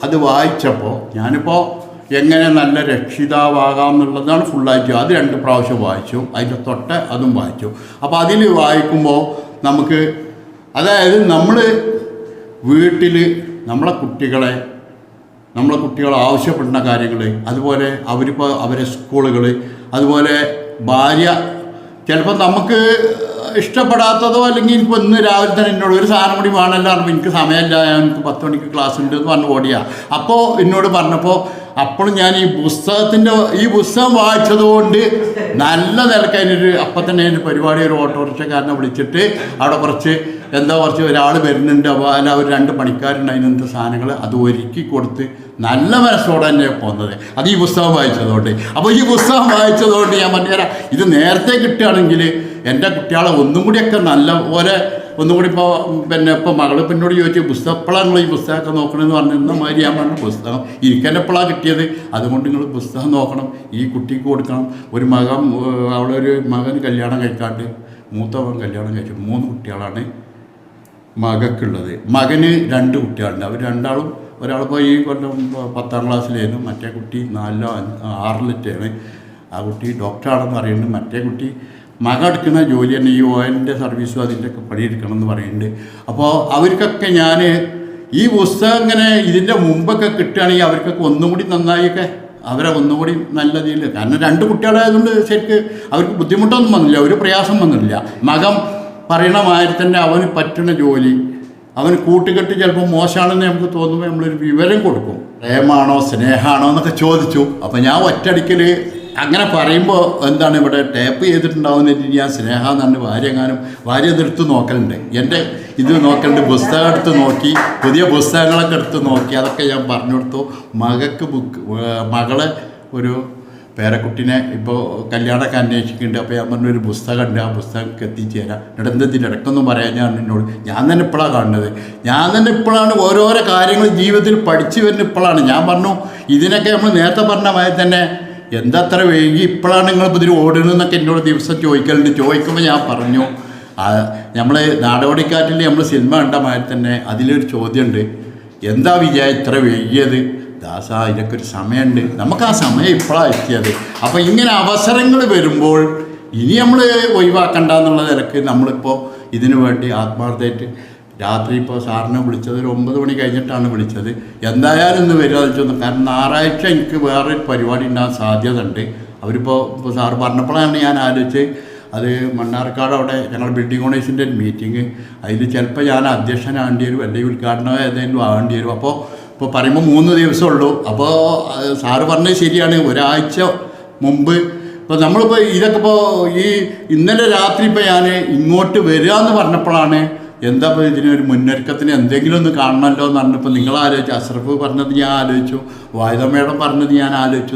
അത് വായിച്ചപ്പോൾ ഞാനിപ്പോൾ എങ്ങനെ നല്ല രക്ഷിതാവാകാം എന്നുള്ളതാണ് ഫുള്ളായിട്ട് അത് 2 പ്രാവശ്യം വായിച്ചു, അതിൻ്റെ തൊട്ട് അതും വായിച്ചു. അപ്പോൾ അതിൽ വായിക്കുമ്പോൾ നമുക്ക് അതായത് നമ്മൾ വീട്ടിൽ നമ്മളെ കുട്ടികൾ ആവശ്യപ്പെടുന്ന കാര്യങ്ങൾ, അതുപോലെ അവരിപ്പോൾ അവരെ സ്കൂളുകൾ, അതുപോലെ ഭാര്യ ചിലപ്പോൾ നമുക്ക് ഇഷ്ടപ്പെടാത്തതോ അല്ലെങ്കിൽ ഇപ്പോൾ ഇന്ന് രാവിലെ തന്നെ എന്നോട് ഒരു സാധനം കൂടി വേണമല്ലോ പറഞ്ഞപ്പോൾ എനിക്ക് സമയമില്ല, എനിക്ക് 10 മണിക്ക് ക്ലാസ് ഉണ്ട് എന്ന് പറഞ്ഞ് ഓടിയാ. അപ്പോൾ എന്നോട് പറഞ്ഞപ്പോൾ അപ്പോഴും ഞാൻ ഈ പുസ്തകം വായിച്ചതുകൊണ്ട് നല്ല നിലക്ക് അതിനൊരു അപ്പം തന്നെ അതിൻ്റെ പരിപാടി ഒരു ഓട്ടോറിക്ഷക്കാരനെ വിളിച്ചിട്ട് അവിടെ കുറച്ച് ഒരാൾ വരുന്നുണ്ട്, അപ്പോൾ അല്ല അവർ 2 പണിക്കാരുണ്ട്, അതിനകത്ത് സാധനങ്ങൾ അത് ഒരുക്കി കൊടുത്ത് നല്ല മനസ്സോടെ തന്നെ പോകുന്നത് അത് ഈ പുസ്തകം വായിച്ചതുകൊണ്ട്. അപ്പോൾ ഈ പുസ്തകം വായിച്ചതുകൊണ്ട് ഞാൻ പറഞ്ഞുതരാം, ഇത് നേരത്തെ കിട്ടുകയാണെങ്കിൽ എൻ്റെ കുട്ടികളെ ഒന്നും കൂടിയൊക്കെ നല്ല പോലെ ഒന്നും കൂടി ഇപ്പോൾ മകള് എന്നോട് ചോദിച്ചു പുസ്തകം എപ്പോഴാണ് നിങ്ങൾ ഈ പുസ്തകമൊക്കെ നോക്കണമെന്ന് പറഞ്ഞ മാതിരി ഞാൻ പറഞ്ഞു പുസ്തകം എനിക്കെന്നെ എപ്പോഴാണ് കിട്ടിയത്, അതുകൊണ്ട് നിങ്ങൾ പുസ്തകം നോക്കണം, ഈ കുട്ടിക്ക് കൊടുക്കണം. അവളൊരു മകൻ കല്യാണം കഴിക്കാണ്ട് മൂത്തവൻ കല്യാണം കഴിച്ചു. 3 കുട്ടികളാണ് മകൾക്കുള്ളത്. മകന് 2 കുട്ടികളുണ്ട്. അവർ രണ്ടാളും ഒരാളിപ്പോൾ ഈ കൊല്ലം 10ാം ക്ലാസ്സിലായിരുന്നു, മറ്റേ കുട്ടി 4 6ലെറ്റാണ്. ആ കുട്ടി ഡോക്ടറാണെന്ന് പറയുന്നുണ്ട്. മറ്റേ കുട്ടി മക എടുക്കുന്ന ജോലി തന്നെ ഈ ഓയിലിൻ്റെ സർവീസും അതിൻ്റെയൊക്കെ പണിയെടുക്കണം എന്ന് പറയുന്നുണ്ട്. അപ്പോൾ അവർക്കൊക്കെ ഞാൻ ഈ പുസ്തകം ഇങ്ങനെ ഇതിൻ്റെ മുമ്പൊക്കെ കിട്ടുകയാണെങ്കിൽ അവർക്കൊക്കെ ഒന്നും കൂടി നന്നായിയൊക്കെ അവരെ ഒന്നുകൂടി നല്ല രീതിയിൽ, കാരണം 2 കുട്ടികളായതുകൊണ്ട് ശരിക്ക് അവർക്ക് ബുദ്ധിമുട്ടൊന്നും വന്നില്ല, ഒരു പ്രയാസം വന്നില്ല. മകൻ പറയണ മാതിരി തന്നെ അവന് പറ്റുന്ന ജോലി, അവന് കൂട്ടുകെട്ട് ചിലപ്പോൾ മോശമാണെന്ന് നമുക്ക് തോന്നുമ്പോൾ നമ്മളൊരു വിവരം കൊടുക്കും. പ്രേമാണോ സ്നേഹമാണോ എന്നൊക്കെ ചോദിച്ചു. അപ്പോൾ ഞാൻ ഒറ്റയടിക്കൽ അങ്ങനെ പറയുമ്പോൾ എന്താണ് ഇവിടെ ടേപ്പ് ചെയ്തിട്ടുണ്ടാവുന്ന ഞാൻ സ്നേഹ എന്നാണ് ഭാര്യ ഇതെടുത്ത് നോക്കലുണ്ട്, എൻ്റെ ഇത് നോക്കലുണ്ട്, പുസ്തകം എടുത്ത് നോക്കി, പുതിയ പുസ്തകങ്ങളൊക്കെ എടുത്ത് നോക്കി, അതൊക്കെ ഞാൻ പറഞ്ഞു കൊടുത്തു. മകളെ ഒരു പേരക്കുട്ടിനെ ഇപ്പോൾ കല്യാണമൊക്കെ അന്വേഷിക്കുന്നുണ്ട്. അപ്പോൾ ഞാൻ പറഞ്ഞൊരു പുസ്തകമുണ്ട്, ആ പുസ്തകം എത്തിച്ചേരാം. ഇടന്തതിൻ്റെ ഇടയ്ക്കൊന്നും പറയാൻ ഞാൻ തന്നെ ഇപ്പോഴാണ് കാണുന്നത്. ഞാൻ തന്നെ ഇപ്പോഴാണ് ഓരോരോ കാര്യങ്ങൾ ജീവിതത്തിൽ പഠിച്ചു വരുന്ന ഇപ്പോഴാണ്. ഞാൻ പറഞ്ഞു ഇതിനൊക്കെ നമ്മൾ നേരത്തെ പറഞ്ഞ മാതിരി തന്നെ എന്താ അത്ര വൈകി ഇപ്പോഴാണ് നിങ്ങളിപ്പോൾ ഇതിൽ ഓടുന്നതെന്നൊക്കെ എന്നോട് ദിവസം ചോദിക്കലുണ്ട്. ചോദിക്കുമ്പോൾ ഞാൻ പറഞ്ഞു നമ്മൾ നാടോടിക്കാറ്റിൽ നമ്മൾ സിനിമ കണ്ട മാതിരി തന്നെ അതിലൊരു ചോദ്യമുണ്ട്, എന്താ വിജയ ഇത്ര വൈകിയത്? ദാസ ഇതിനൊക്കെ ഒരു സമയമുണ്ട്, നമുക്ക് ആ സമയം ഇപ്പോഴാണ് എത്തിയത്. അപ്പോൾ ഇങ്ങനെ അവസരങ്ങൾ വരുമ്പോൾ ഇനി നമ്മൾ ഒഴിവാക്കണ്ട എന്നുള്ള നിലക്ക് നമ്മളിപ്പോൾ ഇതിനു വേണ്ടി ആത്മാർത്ഥമായിട്ട് രാത്രി ഇപ്പോൾ സാറിനെ വിളിച്ചത് ഒരു 9 മണി കഴിഞ്ഞിട്ടാണ് വിളിച്ചത്. എന്തായാലും ഇന്ന് വരിക വെച്ചൊന്നും, കാരണം ഞായറാഴ്ച എനിക്ക് വേറൊരു പരിപാടി ഉണ്ടാകാൻ സാധ്യത ഉണ്ട്. അവരിപ്പോൾ സാറ് പറഞ്ഞപ്പോഴാണ് ഞാൻ ആലോചിച്ച് അത് മണ്ണാർക്കാട് അവിടെ ഞങ്ങൾ ബിൽഡിംഗ് ഓണേഴ്സിൻ്റെ മീറ്റിംഗ്, അതിൽ ചിലപ്പോൾ ഞാൻ അധ്യക്ഷനാകേണ്ടി വരും, അല്ലെങ്കിൽ ഉദ്ഘാടനം ഏതെങ്കിലും ആകേണ്ടി വരും. ഇപ്പോൾ പറയുമ്പോൾ 3 ദിവസമുള്ളൂ. അപ്പോൾ സാറ് പറഞ്ഞത് ശരിയാണ്, ഒരാഴ്ച മുമ്പ് ഇപ്പോൾ നമ്മളിപ്പോൾ ഇതൊക്കെ ഈ ഇന്നലെ രാത്രി ഇപ്പോൾ ഞാൻ ഇങ്ങോട്ട് വരിക എന്ന് പറഞ്ഞപ്പോഴാണ് എന്താ ഇപ്പോൾ ഇതിനൊരു മുന്നൊരുക്കത്തിന് എന്തെങ്കിലും ഒന്ന് കാണണമല്ലോ എന്ന് പറഞ്ഞപ്പോൾ നിങ്ങൾ ആലോചിച്ചു, അഷ്റഫ് പറഞ്ഞത് ഞാൻ ആലോചിച്ചു, വായുധ മേഡം പറഞ്ഞത് ഞാൻ ആലോചിച്ചു.